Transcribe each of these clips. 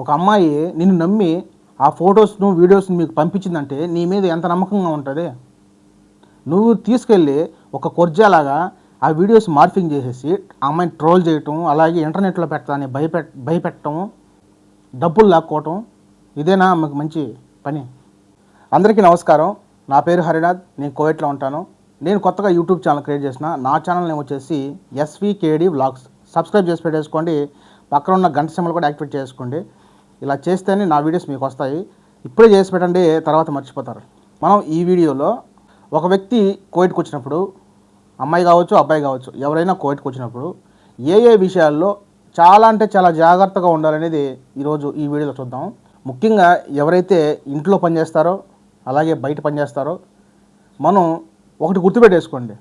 ఒక అమ్మాయి నిన్ను నమ్మి ఆ ఫొటోస్ను వీడియోస్ను మీకు పంపించిందంటే నీ మీద ఎంత నమ్మకంగా ఉంటుంది. నువ్వు తీసుకెళ్ళి ఒక కొర్జాలాగా ఆ వీడియోస్ మార్ఫింగ్ చేసేసి ఆ అమ్మాయిని ట్రోల్ చేయటం, అలాగే ఇంటర్నెట్లో పెట్టాలని భయపెట్టడం, డబ్బులు లాక్కోవటం, ఇదేనా మీకు మంచి పని? అందరికీ నమస్కారం. నా పేరు హరినాథ్. నేను కువైట్లో ఉంటాను. నేను కొత్తగా యూట్యూబ్ ఛానల్ క్రియేట్ చేసిన. నా ఛానల్ నేమ్ వచ్చేసి SVKD వ్లాగ్స్. సబ్స్క్రైబ్ చేసి పెట్టేసుకోండి. పక్కన ఉన్న గంట సింబల్ కూడా యాక్టివేట్ చేసుకోండి. ఇలా చేస్తేనే నా వీడియోస్ మీకు వస్తాయి. ఇప్పుడే చేసి పెట్టండి, తర్వాత మర్చిపోతారు. మనం ఈ వీడియోలో ఒక వ్యక్తి కువైట్కి వచ్చినప్పుడు, అమ్మాయి కావచ్చు అబ్బాయి కావచ్చు, ఎవరైనా కువైట్కి వచ్చినప్పుడు ఏ విషయాల్లో చాలా అంటే చాలా జాగ్రత్తగా ఉండాలనేది ఈరోజు ఈ వీడియోలో చూద్దాం. ముఖ్యంగా ఎవరైతే ఇంట్లో పనిచేస్తారో అలాగే బయట పనిచేస్తారో మనం ఒకటి గుర్తుపెట్టేసుకోండి.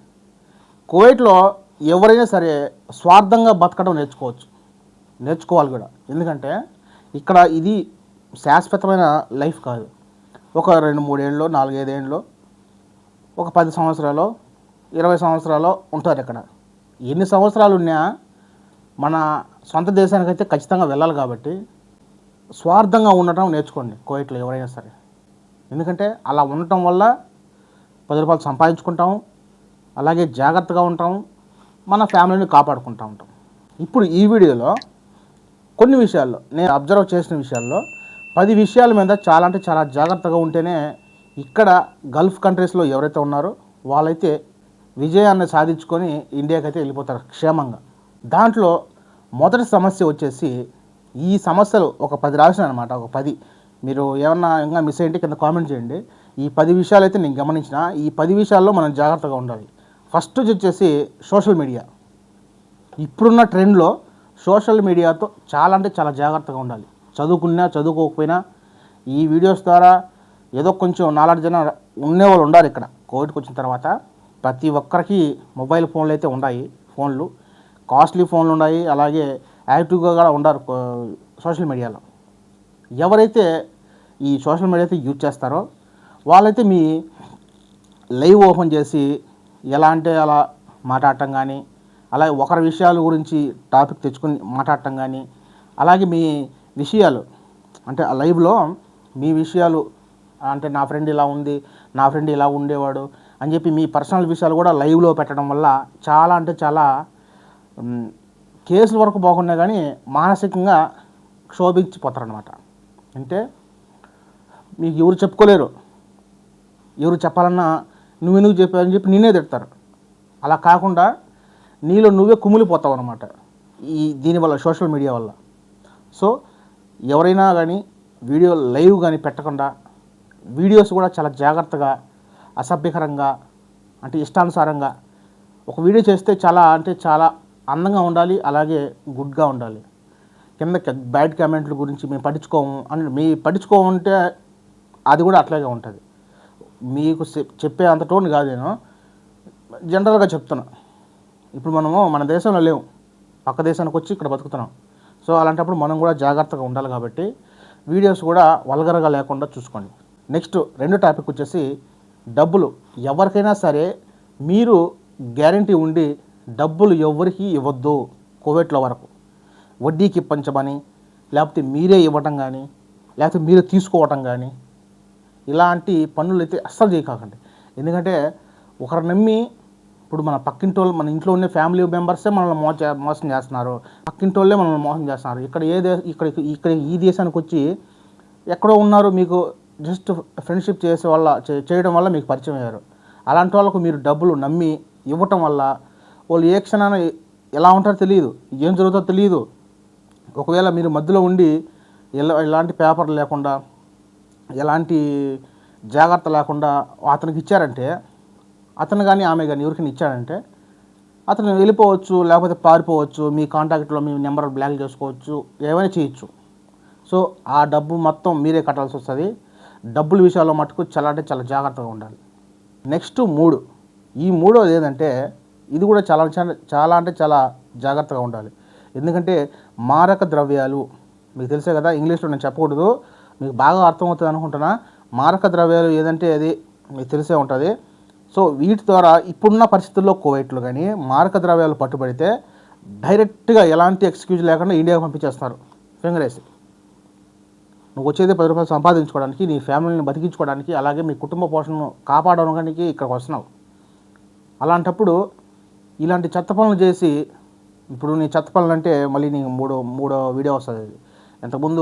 కువైట్లో ఎవరైనా సరే స్వార్థంగా బతకడం నేర్చుకోవాలి కూడా. ఎందుకంటే ఇక్కడ ఇది శాశ్వతమైన లైఫ్ కాదు. ఒక 2-3 ఏళ్ళు, 4-5 ఏళ్ళు, ఒక 10 సంవత్సరాలు, 20 సంవత్సరాలు ఉంటారు ఇక్కడ. ఎన్ని సంవత్సరాలు ఉన్నా మన సొంత దేశానికైతే ఖచ్చితంగా వెళ్ళాలి. కాబట్టి స్వార్థంగా ఉండటం నేర్చుకోండి కువైట్లో ఎవరైనా సరే. ఎందుకంటే అలా ఉండటం వల్ల 10 రూపాయలు సంపాదించుకుంటాం, అలాగే జాగ్రత్తగా ఉంటాం, మన ఫ్యామిలీని కాపాడుకుంటూ ఉంటాం. ఇప్పుడు ఈ వీడియోలో కొన్ని విషయాల్లో, నేను అబ్జర్వ్ చేసిన విషయాల్లో 10 విషయాల మీద చాలా అంటే చాలా జాగ్రత్తగా ఉంటేనే ఇక్కడ గల్ఫ్ కంట్రీస్లో ఎవరైతే ఉన్నారో వాళ్ళైతే విజయాన్ని సాధించుకొని ఇండియాకి అయితే వెళ్ళిపోతారు క్షేమంగా. దాంట్లో మొదటి సమస్య వచ్చేసి, ఈ సమస్యలు ఒక 10 రాసిన అనమాట. ఒక 10 మీరు ఏమన్నా ఇంకా మిస్ అయ్యింటే కింద కామెంట్ చేయండి. ఈ 10 విషయాలు అయితే నేను గమనించిన. ఈ 10 విషయాల్లో మనం జాగ్రత్తగా ఉండాలి. ఫస్ట్ వచ్చేసి సోషల్ మీడియా. ఇప్పుడున్న ట్రెండ్లో సోషల్ మీడియాతో చాలా అంటే చాలా జాగ్రత్తగా ఉండాలి. చదువుకున్నా చదువుకోకపోయినా ఈ వీడియోస్ ద్వారా ఏదో కొంచెం నాలెడ్జ్ ఉండేవాళ్ళు ఉండాలి. ఇక్కడ కోవిడ్కి వచ్చిన తర్వాత ప్రతి ఒక్కరికి మొబైల్ ఫోన్లు అయితే ఉన్నాయి. ఫోన్లు కాస్ట్లీ ఫోన్లు ఉన్నాయి, అలాగే యాక్టివ్గా కూడా ఉండారు సోషల్ మీడియాలో. ఎవరైతే ఈ సోషల్ మీడియా అయితే యూజ్ చేస్తారో వాళ్ళైతే మీ లైవ్ ఓపెన్ చేసి ఎలా అంటే అలా మాట్లాడటం కానీ, అలాగే ఒకరి విషయాల గురించి టాపిక్ తెచ్చుకొని మాట్లాడటం కానీ, అలాగే మీ విషయాలు అంటే ఆ లైవ్లో మీ విషయాలు అంటే నా ఫ్రెండ్ ఇలా ఉంది, నా ఫ్రెండ్ ఇలా ఉండేవాడు అని చెప్పి మీ పర్సనల్ విషయాలు కూడా లైవ్లో పెట్టడం వల్ల చాలా అంటే చాలా కేసుల వరకు బాగున్నా కానీ మానసికంగా క్షోభించిపోతారనమాట. అంటే మీకు ఎవరు చెప్పుకోలేరు, ఎవరు చెప్పాలన్నా నువ్వు ఎందుకు చెప్పావని చెప్పి నేనే తిడతారు. అలా కాకుండా నీలో నువ్వే కుమిలిపోతావు అనమాట దీనివల్ల, సోషల్ మీడియా వల్ల. సో ఎవరైనా కానీ వీడియో లైవ్ కానీ పెట్టకుండా, వీడియోస్ కూడా చాలా జాగ్రత్తగా, అసభ్యకరంగా అంటే ఇష్టానుసారంగా ఒక వీడియో చేస్తే చాలా అంటే చాలా అందంగా ఉండాలి, అలాగే గుడ్గా ఉండాలి. కింద బ్యాడ్ కామెంట్ల గురించి మేము పట్టించుకోము అని మీ పట్టించుకోమంటే అది కూడా అట్లాగే ఉంటుంది. మీకు చెప్పే అంత టోన్ కాదు, నేను జనరల్గా చెప్తున్నా. ఇప్పుడు మనము మన దేశంలో లేవు, పక్క దేశానికి వచ్చి ఇక్కడ బతుకుతున్నాం. సో అలాంటప్పుడు మనం కూడా జాగ్రత్తగా ఉండాలి. కాబట్టి వీడియోస్ కూడా వల్గర్గా లేకుండా చూసుకోండి. నెక్స్ట్ రెండో టాపిక్ వచ్చేసి డబ్బులు. ఎవరికైనా సరే మీరు గ్యారంటీ ఉండి డబ్బులు ఎవరికి ఇవ్వద్దు. కువైట్లో వరకు వడ్డీకి ఇప్పించమని, లేకపోతే మీరే ఇవ్వటం కానీ, లేకపోతే మీరు తీసుకోవటం కానీ, ఇలాంటి పనులు అయితే అస్సలు చేయకండి. ఎందుకంటే ఒకరు నమ్మి, ఇప్పుడు మన పక్కింటోళ్ళు, మన ఇంట్లో ఉండే ఫ్యామిలీ మెంబర్సే మనల్ని మోసం చేస్తున్నారు, పక్కింటోళ్ళే మనల్ని మోసం చేస్తున్నారు. ఇక్కడ ఈ దేశానికి వచ్చి ఎక్కడో ఉన్నారు, మీకు జస్ట్ ఫ్రెండ్షిప్ చేయడం వల్ల మీకు పరిచయం అయ్యారు. అలాంటి వాళ్ళకు మీరు డబ్బులు నమ్మి ఇవ్వటం వల్ల వాళ్ళు ఏ క్షణాన ఎలా ఉంటారో తెలియదు, ఏం జరుగుతుందో తెలియదు. ఒకవేళ మీరు మధ్యలో ఉండి ఎలాంటి పేపర్ లేకుండా, ఎలాంటి జాగ్రత్త లేకుండా అతనికి ఇచ్చారంటే, అతను కానీ ఆమె కానీ ఎవరికైనా ఇచ్చాడంటే అతను వెళ్ళిపోవచ్చు, లేకపోతే పారిపోవచ్చు, మీ కాంటాక్ట్లో మీ నెంబర్ బ్లాక్ చేసుకోవచ్చు, ఏమైనా చేయొచ్చు. సో ఆ డబ్బు మొత్తం మీరే కట్టాల్సి వస్తుంది. డబ్బుల విషయాల్లో మటుకు చాలా అంటే చాలా జాగ్రత్తగా ఉండాలి. నెక్స్ట్ 3. ఈ మూడోది ఏంటంటే, ఇది కూడా చాలా అంటే చాలా జాగ్రత్తగా ఉండాలి. ఎందుకంటే మారక ద్రవ్యాలు మీకు తెలుసే కదా, ఇంగ్లీష్లో నేను చెప్పకూడదు, మీకు బాగా అర్థమవుతుంది అనుకుంటున్నా. మారక ద్రవ్యాలు ఏదంటే అది మీకు తెలిసే ఉంటుంది. సో వీటి ద్వారా ఇప్పుడున్న పరిస్థితుల్లో కువైట్లో కానీ మారక ద్రవ్యాలు పట్టుబడితే డైరెక్ట్గా ఎలాంటి ఎక్స్క్యూజ్ లేకుండా ఇండియాకి పంపించేస్తారు ఫింగర్ వేసి. నువ్వు వచ్చేది 10 రూపాయలు సంపాదించుకోవడానికి, నీ ఫ్యామిలీని బతికించుకోవడానికి, అలాగే మీ కుటుంబ పోషణను కాపాడడానికి ఇక్కడికి వస్తున్నావు. అలాంటప్పుడు ఇలాంటి చెత్త పనులు చేసి, ఇప్పుడు నీ చెత్త పనులు అంటే మళ్ళీ నీకు మూడో వీడియో వస్తుంది. ఇంతకుముందు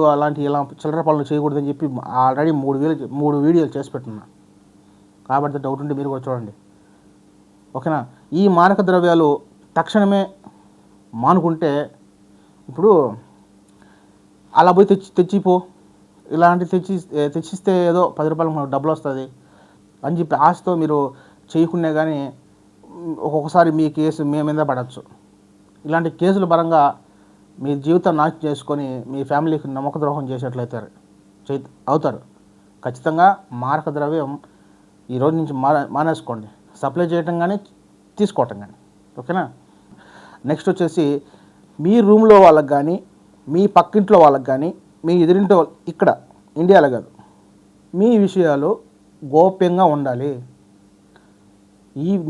ఇలా చిల్లర పనులు చేయకూడదని చెప్పి ఆల్రెడీ 3 వీడియోలు చేసి పెట్టున్నా. కాబట్టి డౌట్ ఉంటే మీరు కూడా చూడండి. ఓకేనా? ఈ మారక ద్రవ్యాలు తక్షణమే మానుకుంటే, ఇప్పుడు అలా పోయి తెచ్చిపో, తెచ్చిస్తే ఏదో 10 రూపాయలు మనకు డబ్బులు వస్తుంది అని చెప్పి ఆశతో మీరు చేయకునే కానీ ఒక్కొక్కసారి మీ కేసు మీ మీద పడవచ్చు. ఇలాంటి కేసుల పరంగా మీ జీవితం నాశనం చేసుకొని మీ ఫ్యామిలీకి నమ్మక ద్రోహం చేసేట్లయితే అవుతారు. ఖచ్చితంగా మారక ద్రవ్యం ఈరోజు నుంచి మానేసుకోండి, సప్లై చేయటం కానీ తీసుకోవటం కానీ. ఓకేనా? నెక్స్ట్ వచ్చేసి మీ రూమ్లో వాళ్ళకి కానీ, మీ పక్కింట్లో వాళ్ళకి కానీ, మీ ఎదురింటి ఇక్కడ ఇండియాలో కాదు, మీ విషయాలు గోప్యంగా ఉండాలి.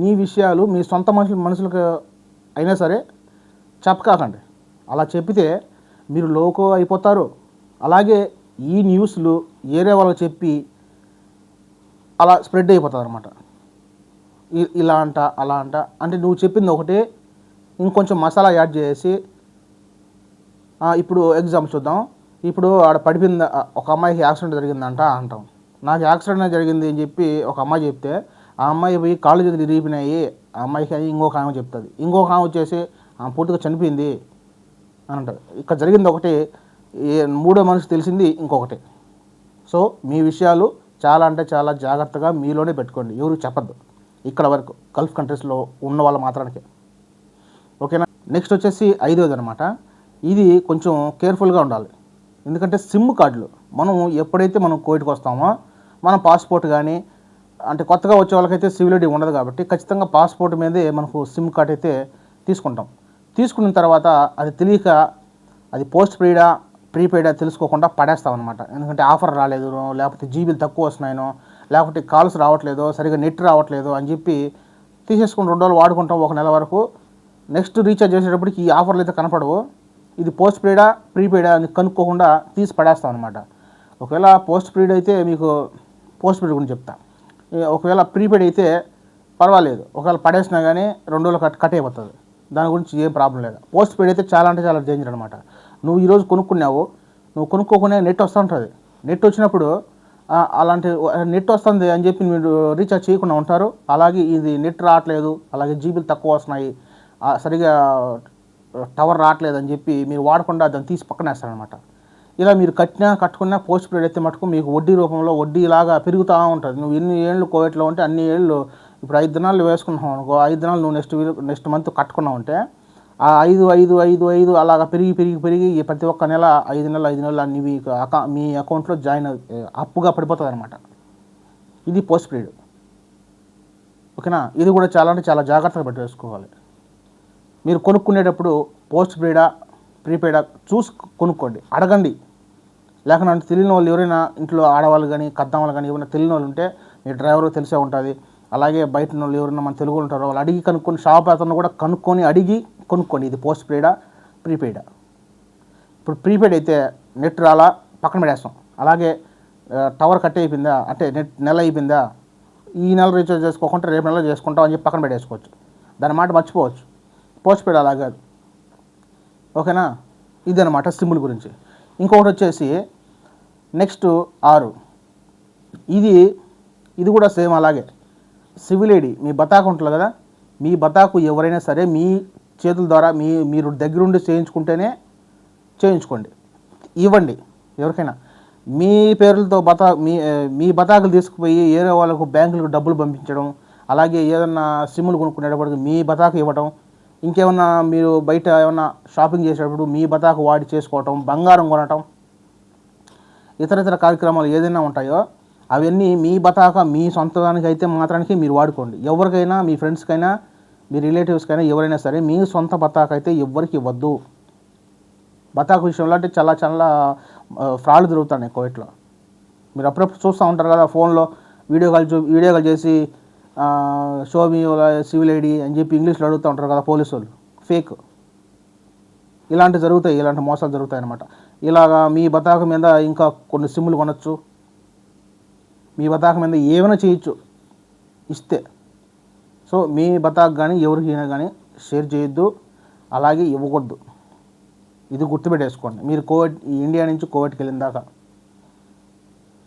మీ విషయాలు మీ సొంత మనుషులకు అయినా సరే చెప్పకాకండి. అలా చెప్పితే మీరు లోకో అయిపోతారు. అలాగే ఈ న్యూస్లు ఏరే వాళ్ళకి చెప్పి అలా స్ప్రెడ్ అయిపోతుంది అనమాట. ఇలా అంట అలా అంట అంటే నువ్వు చెప్పింది ఒకటే, ఇంకొంచెం మసాలా యాడ్ చేసి, ఇప్పుడు ఎగ్జాంపుల్ చూద్దాం. ఇప్పుడు ఆడ పడిపోయింది, ఒక అమ్మాయికి యాక్సిడెంట్ జరిగిందంట అంటాం. నాకు యాక్సిడెంట్ జరిగింది అని చెప్పి ఒక అమ్మాయి చెప్తే, ఆ అమ్మాయి పోయి కాళ్ళు చేతులు ఇరిగిపోయినాయి ఆ అమ్మాయికి అని ఇంకొక ఆమె చెప్తుంది. ఇంకొక ఆమె వచ్చేసి ఆమె పూర్తిగా చనిపోయింది అని అంటారు. ఇక్కడ జరిగింది ఒకటి, మూడో మనిషికి తెలిసింది ఇంకొకటి. సో మీ విషయాలు చాలా అంటే చాలా జాగ్రత్తగా మీలోనే పెట్టుకోండి, ఎవరు చెప్పద్దు. ఇక్కడ వరకు గల్ఫ్ కంట్రీస్లో ఉన్న వాళ్ళ మాత్రానికే. ఓకేనా? నెక్స్ట్ వచ్చేసి 5వది అనమాట. ఇది కొంచెం కేర్ఫుల్గా ఉండాలి. ఎందుకంటే సిమ్ కార్డులు మనం ఎప్పుడైతే మనం కోవిడ్కి వస్తామో మన పాస్పోర్ట్ కానీ, అంటే కొత్తగా వచ్చే వాళ్ళకైతే సివిలిటీ ఉండదు కాబట్టి ఖచ్చితంగా పాస్పోర్ట్ మీదే మనకు సిమ్ కార్డ్ అయితే తీసుకుంటాం. తీసుకున్న తర్వాత అది తెలియక అది పోస్ట్ ప్రీపెయిడా తెలుసుకోకుండా పడేస్తామన్నమాట. ఎందుకంటే ఆఫర్ రాలేదు, లేకపోతే జీబీలు తక్కువ వస్తున్నాయనో, లేకపోతే కాల్స్ రావట్లేదో, సరిగా నెట్ రావట్లేదు అని చెప్పి తీసేసుకుని 2 రోజులు వాడుకుంటాం, 1 నెల వరకు. నెక్స్ట్ రీఛార్జ్ చేసేటప్పటికి ఈ ఆఫర్లు అయితే కనపడవు. ఇది పోస్ట్ ప్రీపెయిడా అని కనుక్కోకుండా తీసి పడేస్తాం అనమాట. ఒకవేళ పోస్ట్ పెయిడ్ అయితే మీకు పోస్ట్ పెయిడ్ గురించి చెప్తా. ఒకవేళ ప్రీపెయిడ్ అయితే పర్వాలేదు, ఒకవేళ పడేసినా కానీ 2 రోజులు కట్ అయిపోతుంది, దాని గురించి ఏం ప్రాబ్లం లేదు. పోస్ట్ పెయిడ్ అయితే చాలా అంటే చాలా డేంజర్ అనమాట. నువ్వు ఈరోజు కొనుక్కున్నావు, నువ్వు కొనుక్కోకునే నెట్ వస్తూ ఉంటుంది. నెట్ వచ్చినప్పుడు అలాంటి నెట్ వస్తుంది అని చెప్పి మీరు రీఛార్జ్ చేయకుండా ఉంటారు. అలాగే ఇది నెట్ రావట్లేదు, అలాగే జీబీలు తక్కువ వస్తున్నాయి, సరిగా టవర్ రావట్లేదు అని చెప్పి మీరు వాడకుండా దాన్ని తీసి పక్కన వేస్తారనమాట. ఇలా మీరు కట్టుకున్నా పోస్ట్ పెయిడ్ అయితే మటుకు మీకు వడ్డీ రూపంలో వడ్డీలాగా పెరుగుతూ ఉంటుంది. నువ్వు ఎన్ని ఏళ్ళు కోవిడ్లో ఉంటే అన్ని ఏళ్ళు, ఇప్పుడు 5 దినాలు వేసుకున్నావు అనుకో, 5 దినాలు నువ్వు నెక్స్ట్ మంత్ కట్టుకున్నావు అంటే ఆ 5 అలాగా పెరిగి ప్రతి ఒక్క నెల 5 నెలలు అన్ని మీ అకౌంట్లో జాయిన్ అప్పుగా పడిపోతుంది అనమాట. ఇది పోస్ట్ పెయిడ్. ఓకేనా? ఇది కూడా చాలా అంటే చాలా జాగ్రత్తగా పెట్టేసుకోవాలి. మీరు కొనుక్కునేటప్పుడు పోస్ట్ ప్రీపెయిడా చూసి కొనుక్కోండి, అడగండి. లేకపోతే తెలియని వాళ్ళు ఎవరైనా ఇంట్లో ఆడవాళ్ళు కానీ కద్దావాళ్ళు కానీ ఎవరైనా తెలియని వాళ్ళు ఉంటే మీ డ్రైవర్ తెలిసే ఉంటుంది. అలాగే బయట వాళ్ళు ఎవరైనా మన తెలుగు ఉంటారో వాళ్ళు అడిగి కనుక్కొని, షాప్ అతను కూడా అడిగి కొనుక్కోండి. ఇది పోస్ట్ ప్రీపెయిడా. ఇప్పుడు ప్రీపెయిడ్ అయితే నెట్ రాలా పక్కన పెట్టేస్తాం. అలాగే టవర్ కట్ అయిపోయిందా అంటే నెల అయిపోయిందా, ఈ నెల రీఛార్జ్ చేసుకోకుండా రేపు నెల చేసుకుంటాం అని చెప్పి పక్కన పెట్టేసుకోవచ్చు, దాని మాట మర్చిపోవచ్చు. పోస్ట్ పెయిడ్ అలా కాదు. ఓకేనా? ఇదనమాట సిమ్ముల గురించి. ఇంకొకటి వచ్చేసి నెక్స్ట్ 6, ఇది కూడా సేమ్ అలాగే. సివిల్ ఐడి మీ బతాకు ఉంటుంది కదా, మీ బతాకు ఎవరైనా సరే మీ చేతుల ద్వారా మీరు దగ్గరుండి చేయించుకుంటేనే చేయించుకోండి, ఇవ్వండి ఎవరికైనా. మీ పేర్లతో మీ బతాకులు తీసుకుపోయి ఏరే వాళ్ళకు బ్యాంకులకు డబ్బులు పంపించడం, అలాగే ఏదన్నా సిమ్ములు కొనుక్కునేటప్పటికి మీ బతాకు ఇవ్వడం, ఇంకేమన్నా మీరు బయట ఏమన్నా షాపింగ్ చేసేటప్పుడు మీ బతాకు వాడి చేసుకోవటం, బంగారం కొనటం, ఇతర కార్యక్రమాలు ఏదైనా ఉంటాయో అవన్నీ మీ బతాక మీ సొంతానికి అయితే మాత్రానికి మీరు వాడుకోండి. ఎవరికైనా, మీ ఫ్రెండ్స్కైనా, మీ రిలేటివ్స్కైనా ఎవరైనా సరే మీ సొంత బతాకు అయితే ఎవ్వరికి ఇవ్వద్దు. బతాకు విషయంలో అంటే చాలా ఫ్రాడ్ జరుగుతున్నాయి కోవిడ్లో. మీరు అప్పుడప్పుడు చూస్తూ ఉంటారు కదా, ఫోన్లో వీడియో కాల్ చేసి షో మీ సివిల్ ఐడి అని చెప్పి ఇంగ్లీష్లో అడుగుతూ ఉంటారు కదా పోలీసు వాళ్ళు, ఫేక్. ఇలాంటి మోసాలు జరుగుతాయి అన్నమాట. ఇలాగా మీ బతాక మీద ఇంకా కొన్ని సిమ్ములు కొనచ్చు, మీ బతాక మీద ఏమైనా చేయొచ్చు ఇస్తే. సో మీ బతాకు కానీ ఎవరికి అయినా కానీ షేర్ చేయొద్దు, అలాగే ఇవ్వకూడదు. ఇది గుర్తుపెట్టేసుకోండి. మీరు ఇండియా నుంచి కోవిడ్కి వెళ్ళిన దాకా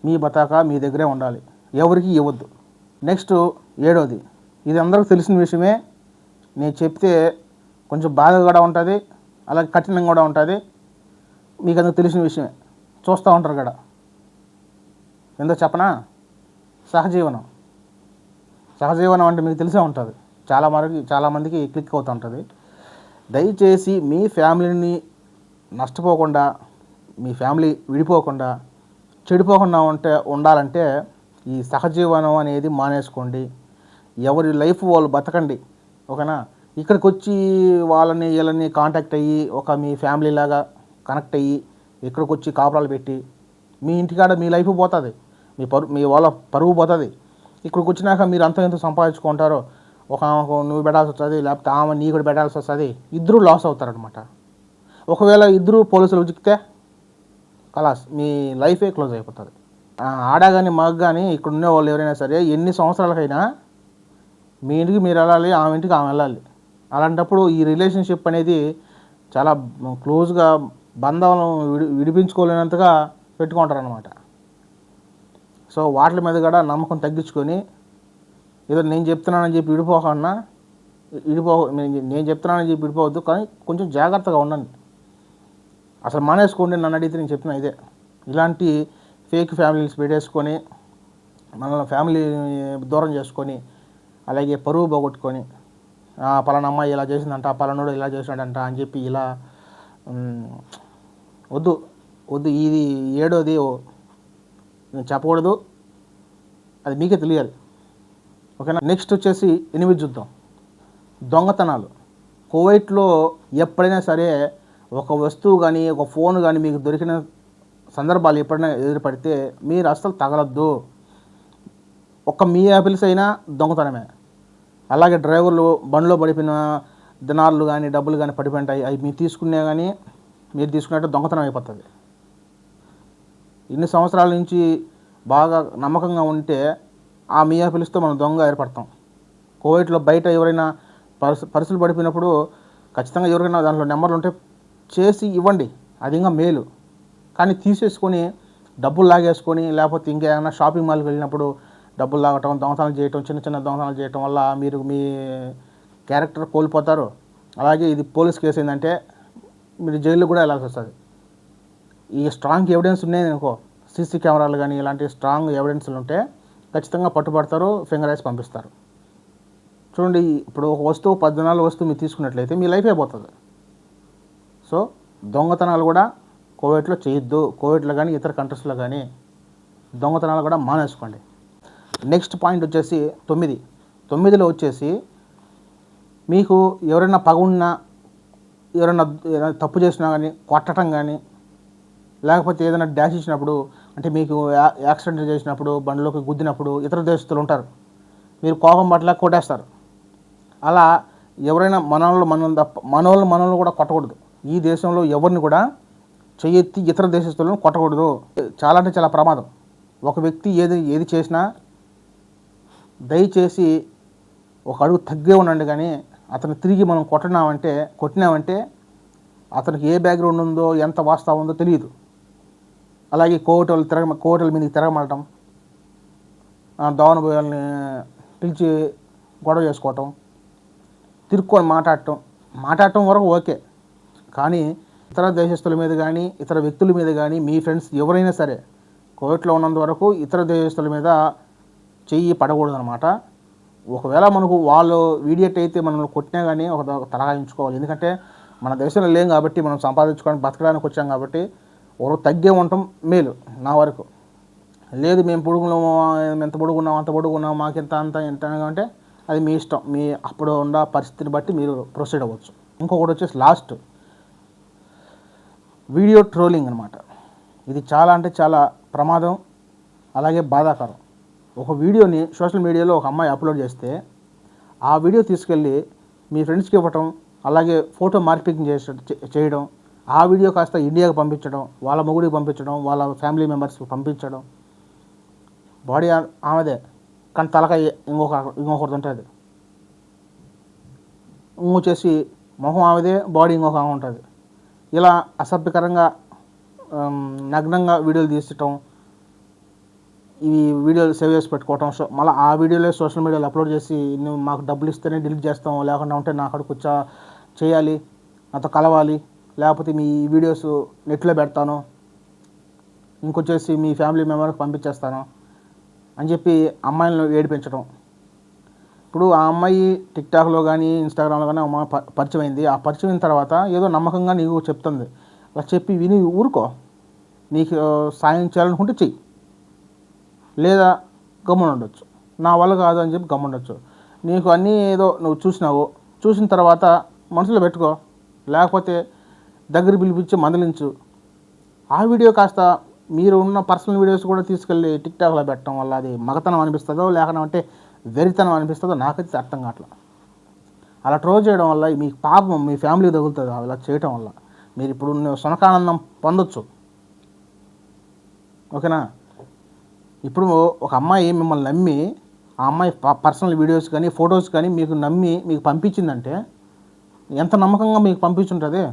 మీ బతాక మీ దగ్గరే ఉండాలి, ఎవరికి ఇవ్వద్దు. నెక్స్ట్ 7వది, ఇది అందరికీ తెలిసిన విషయమే, నేను చెప్తే కొంచెం బాధ కూడా ఉంటుంది, అలాగే కఠినంగా కూడా ఉంటుంది. మీకు అందుకు తెలిసిన విషయమే, చూస్తూ ఉంటారు కదా. ఎందుకు చెప్పనా? సహజీవనం. సహజీవనం అంటే మీకు తెలిసే ఉంటుంది, చాలామందికి క్లిక్ అవుతూ ఉంటుంది. దయచేసి మీ ఫ్యామిలీని నష్టపోకుండా, మీ ఫ్యామిలీ విడిపోకుండా, చెడిపోకుండా ఉండాలంటే ఈ సహజీవనం అనేది మానేసుకోండి. ఎవరి లైఫ్ వాళ్ళు బతకండి, ఓకేనా? ఇక్కడికి వచ్చి వీళ్ళని కాంటాక్ట్ అయ్యి మీ ఫ్యామిలీ లాగా కనెక్ట్ అయ్యి ఇక్కడికి వచ్చి కాపురాలు పెట్టి మీ ఇంటికాడ మీ లైఫ్ పోతుంది, మీ వాళ్ళ పరువు పోతుంది. ఇక్కడికి వచ్చినాక మీరు అంత ఎంత సంపాదించుకుంటారో, నువ్వు పెట్టాల్సి వస్తుంది, లేకపోతే ఆమె నీ కూడా పెట్టాల్సి వస్తుంది, ఇద్దరు లాస్ అవుతారనమాట. ఒకవేళ ఇద్దరు పోలీసులు చిక్కితే కలాస్, మీ లైఫే క్లోజ్ అయిపోతుంది. ఆడ కానీ మగ కానీ ఇక్కడ ఉండే వాళ్ళు ఎవరైనా సరే ఎన్ని సంవత్సరాలకైనా మీ ఇంటికి మీరు వెళ్ళాలి, ఆమె ఇంటికి ఆమె వెళ్ళాలి. అలాంటప్పుడు ఈ రిలేషన్షిప్ అనేది చాలా క్లోజ్గా, బంధాలను విడిపించుకోలేనంతగా పెట్టుకుంటారనమాట. సో వాటి మీద కూడా నమ్మకం తగ్గించుకొని, ఏదో నేను చెప్తున్నానని చెప్పి నేను చెప్తున్నానని చెప్పి విడిపోవద్దు, కానీ కొంచెం జాగ్రత్తగా ఉండండి. అసలు మానేసుకోండి. నన్ను అడిగితే నేను చెప్తున్నా ఇదే. ఇలాంటి ఫేక్ ఫ్యామిలీస్ పెట్టేసుకొని మన ఫ్యామిలీ దూరం చేసుకొని, అలాగే పరువు పోగొట్టుకొని, పలానా అమ్మాయి ఇలా చేసిందంట, పలానోడు ఇలా చేసినాడంట అని చెప్పి ఇలా వద్దు. ఇది 7వది నేను చెప్పకూడదు, అది మీకే తెలియాలి, ఓకేనా? నెక్స్ట్ వచ్చేసి 8 చూద్దాం. దొంగతనాలు. కువైట్లో ఎప్పుడైనా సరే ఒక వస్తువు కానీ ఒక ఫోన్ కానీ మీకు దొరికిన సందర్భాలు ఎప్పుడైనా ఎదురుపడితే మీరు అస్సలు తగలొద్దు. మీ యాపిల్స్ అయినా దొంగతనమే. అలాగే డ్రైవర్లు బండిలో పడిపోయిన దినార్లు కానీ డబ్బులు కానీ పడిపోయింటాయి, అవి మీరు తీసుకున్నట్టు దొంగతనం అయిపోతుంది. ఇన్ని సంవత్సరాల నుంచి బాగా నమ్మకంగా ఉంటే మీ యాపిల్స్తో మనం దొంగ ఏర్పడతాం. కువైట్లో బయట ఎవరైనా పర్సులు పడిపోయినప్పుడు ఖచ్చితంగా ఎవరికైనా దాంట్లో నెంబర్లు ఉంటే చేసి ఇవ్వండి, అది ఇంకా మేలు. కానీ తీసేసుకొని డబ్బులు లాగేసుకొని, లేకపోతే ఇంకేమైనా షాపింగ్ మాల్కి వెళ్ళినప్పుడు డబ్బులు లాగటం, దొంగతనాలు చేయటం, చిన్న దొంగతనాలు చేయటం వల్ల మీరు మీ క్యారెక్టర్ కోల్పోతారు. అలాగే ఇది పోలీస్ కేసు ఏంటంటే మీరు జైల్లో కూడా వెళ్ళాల్సి వస్తుంది. ఈ స్ట్రాంగ్ ఎవిడెన్స్ ఉన్నాయి అనుకో, సీసీ కెమెరాలు కానీ ఇలాంటి స్ట్రాంగ్ ఎవిడెన్స్లు ఉంటే ఖచ్చితంగా పట్టుబడతారు, ఫింగర్ వేసి పంపిస్తారు. చూడండి, ఇప్పుడు ఒక వస్తువు 10 దినాల వస్తువు మీరు తీసుకున్నట్లయితే మీ లైఫ్ అయిపోతుంది. సో దొంగతనాలు కూడా కువైట్లో చేయొద్దు. కువైట్లో కానీ ఇతర కంట్రీస్లో కానీ దొంగతనాలు కూడా మానేసుకోండి. నెక్స్ట్ పాయింట్ వచ్చేసి 9లో వచ్చేసి మీకు ఎవరైనా పగ ఉన్నా, ఎవరైనా తప్పు చేసినా కానీ కొట్టడం కానీ, లేకపోతే ఏదైనా డ్యాష్ ఇచ్చినప్పుడు, అంటే మీకు యాక్సిడెంట్ చేసినప్పుడు, బండిలోకి గుద్దినప్పుడు ఇతర దేశస్తులు ఉంటారు, మీరు కోపం పట్ల కొట్టేస్తారు. అలా ఎవరైనా మనోళ్ళు కూడా కొట్టకూడదు. ఈ దేశంలో ఎవరిని కూడా చెయ్యెత్తి ఇతర దేశస్తులను కొట్టకూడదు. చాలా అంటే చాలా ప్రమాదం. ఒక వ్యక్తి ఏది చేసినా దయచేసి ఒక అడుగు తగ్గే ఉండండి. కానీ అతను తిరిగి మనం కొట్టినామంటే అతనికి ఏ బ్యాక్గ్రౌండ్ ఉందో, ఎంత వాస్తవం ఉందో తెలియదు. అలాగే కోటల మీదకి తిరగమలటం, దోవన బోయాలని పిలిచి గొడవ చేసుకోవటం, తిరుక్కొని మాట్లాడటం వరకు ఓకే. కానీ ఇతర దేశస్తుల మీద కానీ ఇతర వ్యక్తుల మీద కానీ మీ ఫ్రెండ్స్ ఎవరైనా సరే కోవిడ్లో ఉన్నంత వరకు ఇతర దేశస్తుల మీద చెయ్యి పడకూడదు అనమాట. ఒకవేళ మనకు వాళ్ళు వీడియట్ అయితే మనల్ని కొట్టినా కానీ ఒక తలగాయించుకోవాలి. ఎందుకంటే మన దేశంలో లేం కాబట్టి, మనం సంపాదించుకోవడానికి బతకడానికి వచ్చాం కాబట్టి ఒకరు తగ్గే ఉండటం మేలు నా వరకు. లేదు మేము ఎంత పొడుగున్నాం అంత పొడుగున్నాం, మాకింత ఎంత అంటే అది మీ ఇష్టం. మీ అప్పుడు ఉన్న పరిస్థితిని బట్టి మీరు ప్రొసీడ్ అవ్వచ్చు. ఇంకొకటి వచ్చేసి లాస్ట్ వీడియో ట్రోలింగ్ అనమాట. ఇది చాలా అంటే చాలా ప్రమాదం, అలాగే బాధాకరం. ఒక వీడియోని సోషల్ మీడియాలో ఒక అమ్మాయి అప్లోడ్ చేస్తే ఆ వీడియో తీసుకెళ్ళి మీ ఫ్రెండ్స్కి ఇవ్వటం, అలాగే ఫోటో మార్పింగ్ చేయడం, ఆ వీడియో కాస్త ఇండియాకి పంపించడం, వాళ్ళ మొగుడికి పంపించడం, వాళ్ళ ఫ్యామిలీ మెంబర్స్కి పంపించడం. బాడీ ఆమెదే, కానీ తలకాయ ఇంకొకటి ఉంటుంది. వచ్చేసి మొహం ఆమెదే, బాడీ ఇంకొక ఆమె ఉంటుంది. ఇలా అసభ్యకరంగా నగ్నంగా వీడియోలు తీసటం, ఈ వీడియోలు సేవ్ చేసి పెట్టుకోవటం, మళ్ళీ ఆ వీడియోలే సోషల్ మీడియాలో అప్లోడ్ చేసి నువ్వు మాకు డబ్బులు ఇస్తేనే డిలీట్ చేస్తాం, లేకుండా ఉంటే నా అక్కడికి చేయాలి, నాతో కలవాలి, లేకపోతే మీ వీడియోస్ నెట్లో పెడతాను, ఇంకొచ్చేసి మీ ఫ్యామిలీ మెంబర్కి పంపించేస్తాను అని చెప్పి అమ్మాయిలను ఏడిపించడం. ఇప్పుడు ఆ అమ్మాయి టిక్టాక్లో కానీ ఇన్స్టాగ్రామ్లో కానీ అమ్మాయి పరిచయం అయింది. ఆ పరిచయం అయిన తర్వాత ఏదో నమ్మకంగా నీకు చెప్తుంది. అలా చెప్పి విని ఊరుకో. నీకు సాయం చేయాలనుకుంటే చెయ్యి, లేదా గమ్మున ఉండొచ్చు. నా వల్ల కాదు అని చెప్పి గమ్మున ఉండొచ్చు. నీకు అన్నీ ఏదో నువ్వు చూసిన తర్వాత మనసులో పెట్టుకో, లేకపోతే దగ్గర పిలిపించి మందలించు. ఆ వీడియో కాస్త మీరు ఉన్న పర్సనల్ వీడియోస్ కూడా తీసుకెళ్ళి టిక్టాక్లో పెట్టడం వల్ల అది మగతనం అనిపిస్తుందో లేకపోతే వెరితనం అనిపిస్తుందో నాకైతే అర్థం కావట్లా. అలా ట్రోల్ చేయడం వల్ల మీ పాపం మీ ఫ్యామిలీ తగులుతుంది. అలా చేయటం వల్ల మీరు ఇప్పుడు సునకానందం పొందొచ్చు. ఓకేనా? ఇప్పుడు ఒక అమ్మాయి మిమ్మల్ని నమ్మి, ఆ అమ్మాయి పర్సనల్ వీడియోస్ కానీ ఫొటోస్ కానీ మీకు పంపించిందంటే ఎంత నమ్మకంగా మీకు పంపించుంటుంది.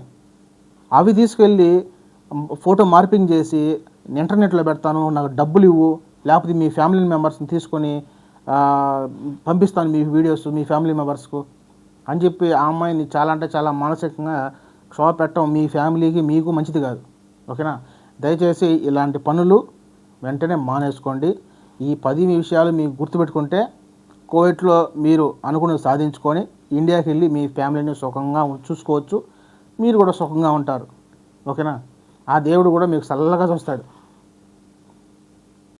అవి తీసుకెళ్ళి ఫోటో మార్పింగ్ చేసి ఇంటర్నెట్లో పెడతాను, నాకు డబ్బులు ఇవ్వు, లేకపోతే మీ ఫ్యామిలీ మెంబర్స్ని తీసుకొని పంపిస్తాను మీ వీడియోస్ మీ ఫ్యామిలీ మెంబర్స్కు అని చెప్పి ఆ అమ్మాయిని చాలా అంటే చాలా మానసికంగా క్షోభ పెట్టడం మీ ఫ్యామిలీకి మీకు మంచిది కాదు. ఓకేనా? దయచేసి ఇలాంటి పనులు వెంటనే మానేసుకోండి. ఈ 10 విషయాలు మీకు గుర్తుపెట్టుకుంటే కోవిడ్లో మీరు అనుకున్నది సాధించుకొని ఇండియాకి వెళ్ళి మీ ఫ్యామిలీని సుఖంగా చూసుకోవచ్చు. మీరు కూడా సుఖంగా ఉంటారు. ఓకేనా? ఆ దేవుడు కూడా మీకు చల్లగా చూస్తాడు.